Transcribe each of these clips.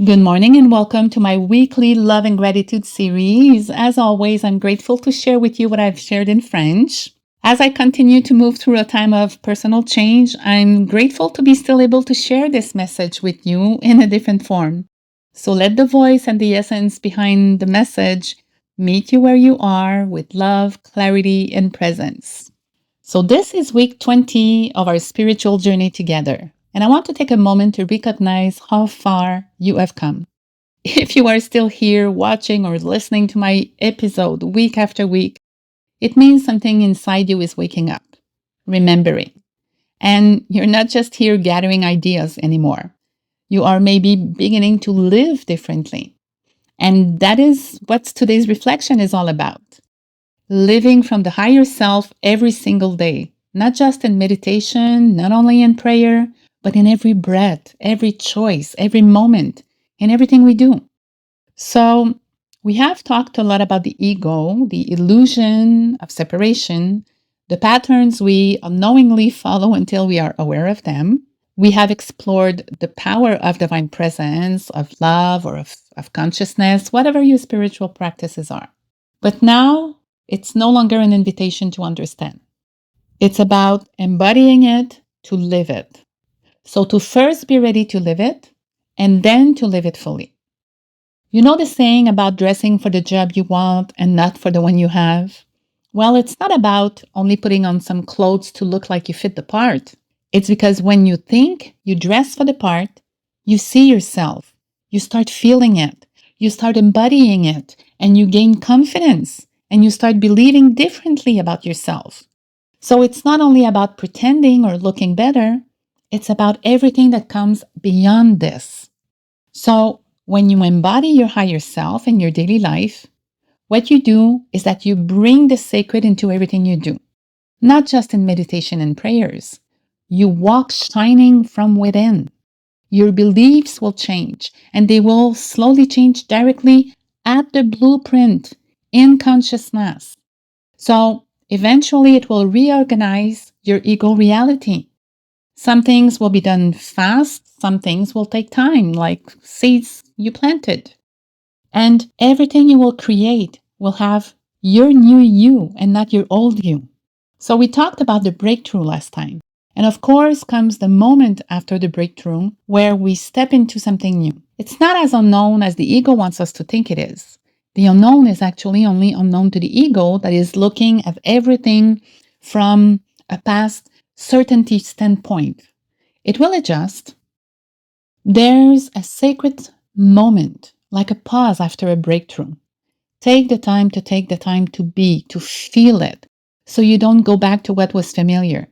Good morning and welcome to my weekly Love and Gratitude series. As always, I'm grateful to share with you what I've shared in French. As I continue to move through a time of personal change, I'm grateful to be still able to share this message with you in a different form. So let the voice and the essence behind the message meet you where you are with love, clarity, and presence. So, this is week 20 of our spiritual journey together. And I want to take a moment to recognize how far you have come. If you are still here watching or listening to my episode week after week, it means something inside you is waking up, remembering. And you're not just here gathering ideas anymore. You are maybe beginning to live differently. And that is what today's reflection is all about. Living from the higher self every single day, not just in meditation, not only in prayer, but in every breath, every choice, every moment, in everything we do. So, we have talked a lot about the ego, the illusion of separation, the patterns we unknowingly follow until we are aware of them. We have explored the power of divine presence, of love, or of consciousness, whatever your spiritual practices are. But now it's no longer an invitation to understand. It's about embodying it to live it. So to first be ready to live it and then to live it fully. You know the saying about dressing for the job you want and not for the one you have? Well, it's not about only putting on some clothes to look like you fit the part. It's because when you think you dress for the part, you see yourself, you start feeling it, you start embodying it, and you gain confidence and you start believing differently about yourself. So it's not only about pretending or looking better, it's about everything that comes beyond this. So when you embody your higher self in your daily life, what you do is that you bring the sacred into everything you do, not just in meditation and prayers. You walk shining from within. Your beliefs will change, and they will slowly change directly at the blueprint in consciousness. So eventually, it will reorganize your ego reality. Some things will be done fast, some things will take time, like seeds you planted. And everything you will create will have your new you and not your old you. So we talked about the breakthrough last time. And of course comes the moment after the breakthrough where we step into something new. It's not as unknown as the ego wants us to think it is. The unknown is actually only unknown to the ego that is looking at everything from a past certainty standpoint. It will adjust. There's a sacred moment, like a pause after a breakthrough. Take the time to be, to feel it, so you don't go back to what was familiar.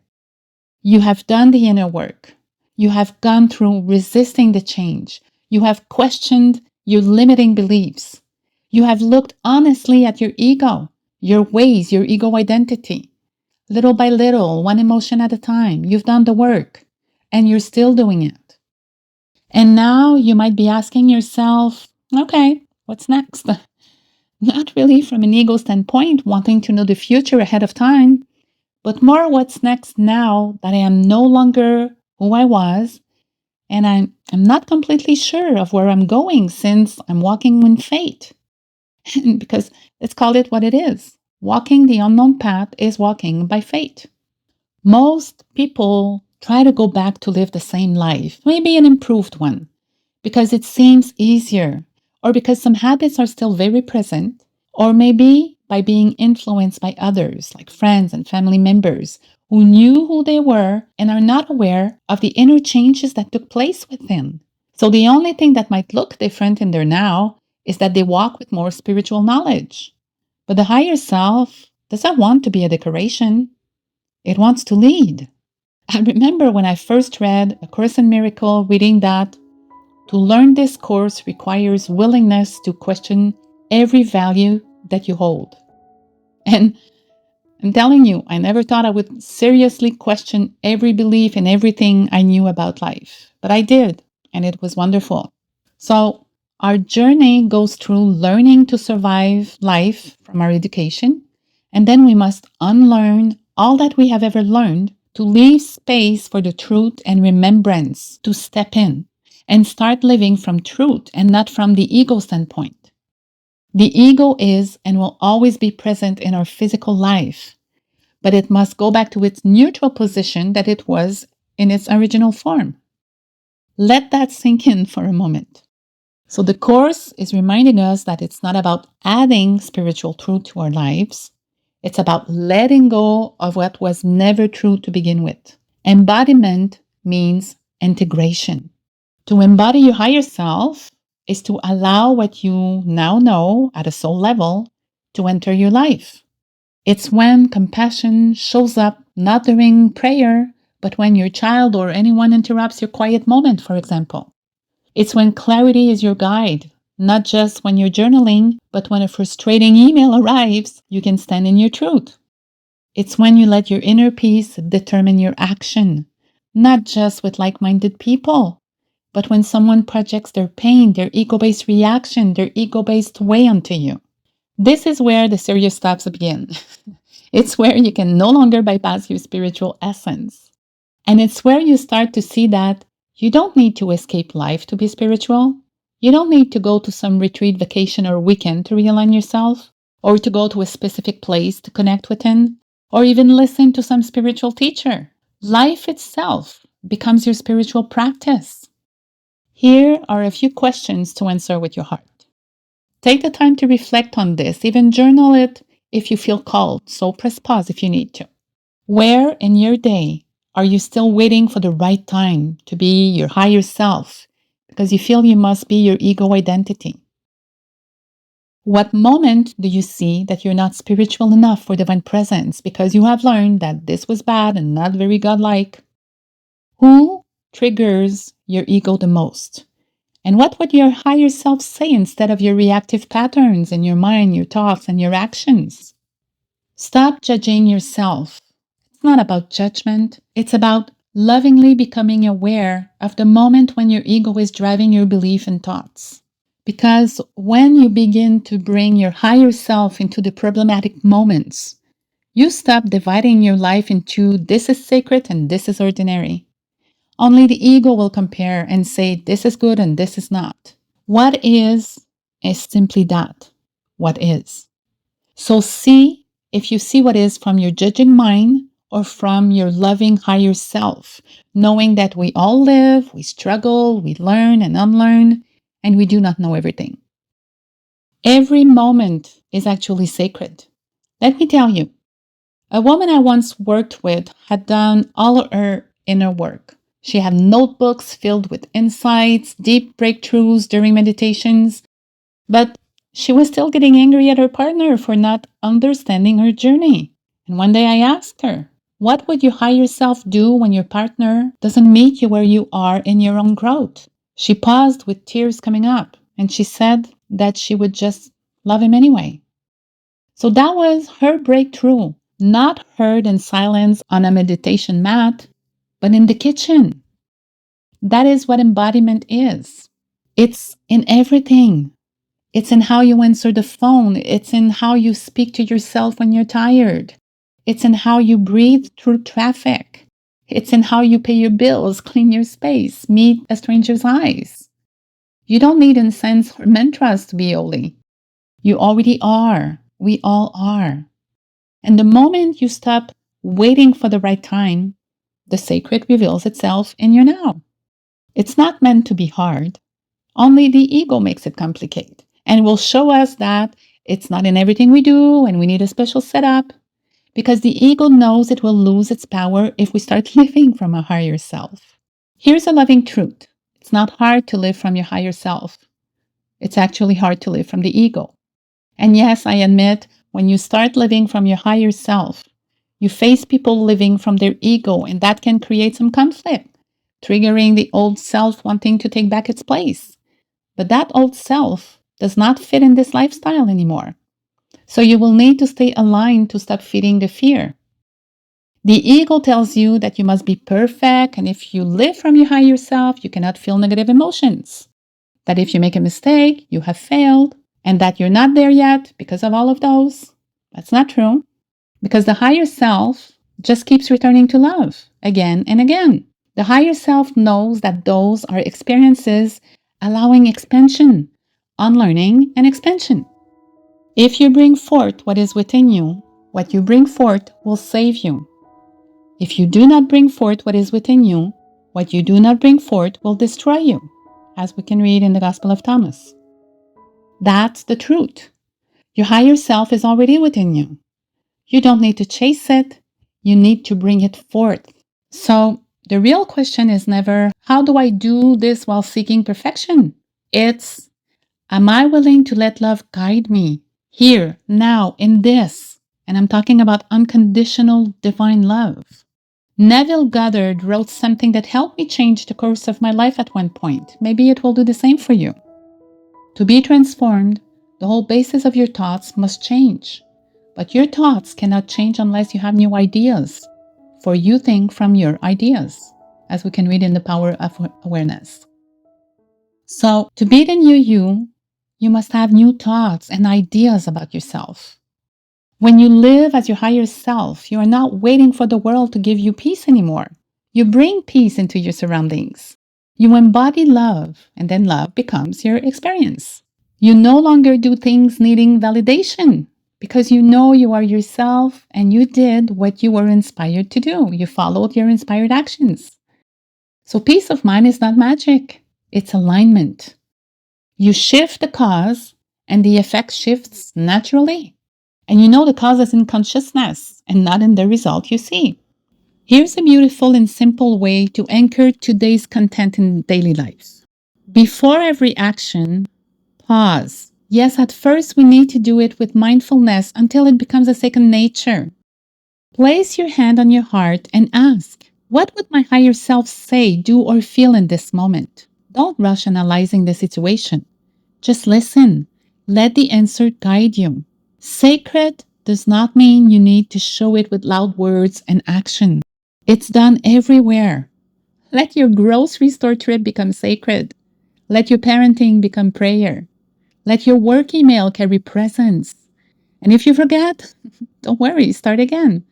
You have done the inner work. You have gone through resisting the change. You have questioned your limiting beliefs. You have looked honestly at your ego, your ways, your ego identity. Little by little, one emotion at a time, you've done the work and you're still doing it. And now you might be asking yourself, okay, what's next? Not really from an ego standpoint, wanting to know the future ahead of time, but more what's next now that I am no longer who I was, and I'm not completely sure of where I'm going since I'm walking in fate. Because let's call it what it is. Walking the unknown path is walking by fate. Most people try to go back to live the same life, maybe an improved one, because it seems easier, or because some habits are still very present, or maybe by being influenced by others, like friends and family members, who knew who they were and are not aware of the inner changes that took place within. So the only thing that might look different in their now is that they walk with more spiritual knowledge. But the higher self doesn't want to be a decoration, it wants to lead. I remember when I first read A Course in Miracle, reading that to learn this course requires willingness to question every value that you hold. And I'm telling you, I never thought I would seriously question every belief and everything I knew about life. But I did, and it was wonderful. So, our journey goes through learning to survive life from our education, and then we must unlearn all that we have ever learned to leave space for the truth and remembrance to step in. and start living from truth and not from the ego standpoint. The ego is and will always be present in our physical life, but it must go back to its neutral position that it was in its original form. Let that sink in for a moment. So the Course is reminding us that it's not about adding spiritual truth to our lives. It's about letting go of what was never true to begin with. Embodiment means integration. To embody your higher self is to allow what you now know at a soul level to enter your life. It's when compassion shows up not during prayer, but when your child or anyone interrupts your quiet moment, for example. It's when clarity is your guide, not just when you're journaling, but when a frustrating email arrives, you can stand in your truth. It's when you let your inner peace determine your action, not just with like-minded people, but when someone projects their pain, their ego-based reaction, their ego-based way onto you. This is where the serious steps begin. It's where you can no longer bypass your spiritual essence. And it's where you start to see that you don't need to escape life to be spiritual. You don't need to go to some retreat, vacation, or weekend to realign yourself, or to go to a specific place to connect within, or even listen to some spiritual teacher. Life itself becomes your spiritual practice. Here are a few questions to answer with your heart. Take the time to reflect on this, even journal it if you feel called, so press pause if you need to. Where in your day are you still waiting for the right time to be your higher self because you feel you must be your ego identity? What moment do you see that you're not spiritual enough for divine presence because you have learned that this was bad and not very godlike? Who triggers your ego the most? And what would your higher self say instead of your reactive patterns in your mind, your thoughts, and your actions? Stop judging yourself. It's not about judgment. It's about lovingly becoming aware of the moment when your ego is driving your belief and thoughts. Because when you begin to bring your higher self into the problematic moments, you stop dividing your life into this is sacred and this is ordinary. Only the ego will compare and say this is good and this is not. What is simply that. What is. So see if you see what is from your judging mind or from your loving higher self, knowing that we all live, we struggle, we learn and unlearn, and we do not know everything. Every moment is actually sacred. Let me tell you, a woman I once worked with had done all her inner work. She had notebooks filled with insights, deep breakthroughs during meditations, but she was still getting angry at her partner for not understanding her journey. And one day I asked her, what would your higher self do when your partner doesn't meet you where you are in your own growth? She paused with tears coming up, and she said that she would just love him anyway. So that was her breakthrough, not heard in silence on a meditation mat, but in the kitchen. That is what embodiment is. It's in everything. It's in how you answer the phone. It's in how you speak to yourself when you're tired. It's in how you breathe through traffic. It's in how you pay your bills, clean your space, meet a stranger's eyes. You don't need incense or mantras to be holy. You already are. We all are. And the moment you stop waiting for the right time, the sacred reveals itself in your now. It's not meant to be hard. Only the ego makes it complicated and will show us that it's not in everything we do and we need a special setup because the ego knows it will lose its power if we start living from a higher self. Here's a loving truth. It's not hard to live from your higher self. It's actually hard to live from the ego. And yes, I admit, when you start living from your higher self, you face people living from their ego, and that can create some conflict, triggering the old self wanting to take back its place. But that old self does not fit in this lifestyle anymore. So you will need to stay aligned to stop feeding the fear. The ego tells you that you must be perfect, and if you live from your higher self, you cannot feel negative emotions. That if you make a mistake, you have failed, and that you're not there yet because of all of those. That's not true, because the higher self just keeps returning to love again and again. The higher self knows that those are experiences allowing expansion, unlearning, and expansion. If you bring forth what is within you, what you bring forth will save you. If you do not bring forth what is within you, what you do not bring forth will destroy you, as we can read in the Gospel of Thomas. That's the truth. Your higher self is already within you. You don't need to chase it. You need to bring it forth. So the real question is never, how do I do this while seeking perfection? It's, am I willing to let love guide me here, now, in this? And I'm talking about unconditional divine love. Neville Goddard wrote something that helped me change the course of my life at one point. Maybe it will do the same for you. To be transformed, the whole basis of your thoughts must change. But your thoughts cannot change unless you have new ideas. For you think from your ideas, as we can read in The Power of Awareness. So, to be the new you, you must have new thoughts and ideas about yourself. When you live as your higher self, you are not waiting for the world to give you peace anymore. You bring peace into your surroundings. You embody love, and then love becomes your experience. You no longer do things needing validation because you know you are yourself and you did what you were inspired to do. You followed your inspired actions. So peace of mind is not magic. It's alignment. You shift the cause and the effect shifts naturally. And you know the cause is in consciousness and not in the result you see. Here's a beautiful and simple way to anchor today's content in daily life. Before every action, pause. Yes, at first we need to do it with mindfulness until it becomes a second nature. Place your hand on your heart and ask, what would my higher self say, do, or feel in this moment? Don't rush analyzing the situation. Just listen. Let the answer guide you. Sacred does not mean you need to show it with loud words and action. It's done everywhere. Let your grocery store trip become sacred. Let your parenting become prayer. Let your work email carry presence. And if you forget, don't worry, start again.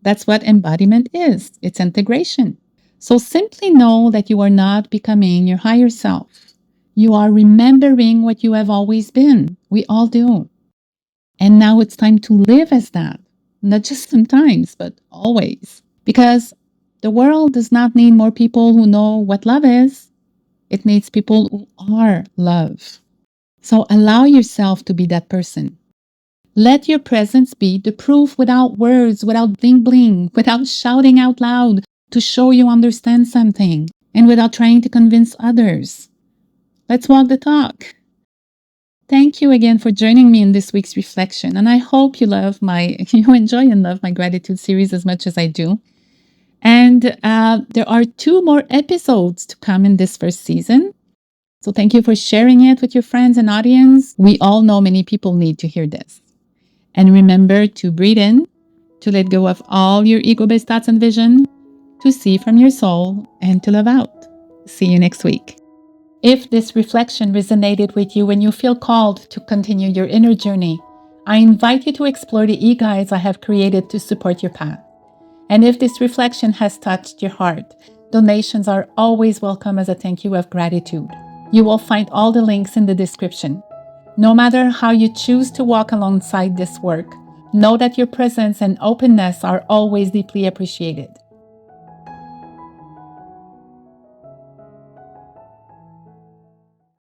That's what embodiment is. It's integration. So simply know that you are not becoming your higher self. You are remembering what you have always been. We all do. And now it's time to live as that. Not just sometimes, but always. Because the world does not need more people who know what love is. It needs people who are love. So allow yourself to be that person. Let your presence be the proof without words, without bling bling, without shouting out loud to show you understand something, and without trying to convince others. Let's walk the talk. Thank you again for joining me in this week's reflection, and I hope you enjoy and love my gratitude series as much as I do. And there are 2 more episodes to come in this first season. So thank you for sharing it with your friends and audience. We all know many people need to hear this. And remember to breathe in, to let go of all your ego-based thoughts and vision, to see from your soul, and to love out. See you next week. If this reflection resonated with you and you feel called to continue your inner journey, I invite you to explore the e-guides I have created to support your path. And if this reflection has touched your heart, donations are always welcome as a thank you of gratitude. You will find all the links in the description. No matter how you choose to walk alongside this work, know that your presence and openness are always deeply appreciated.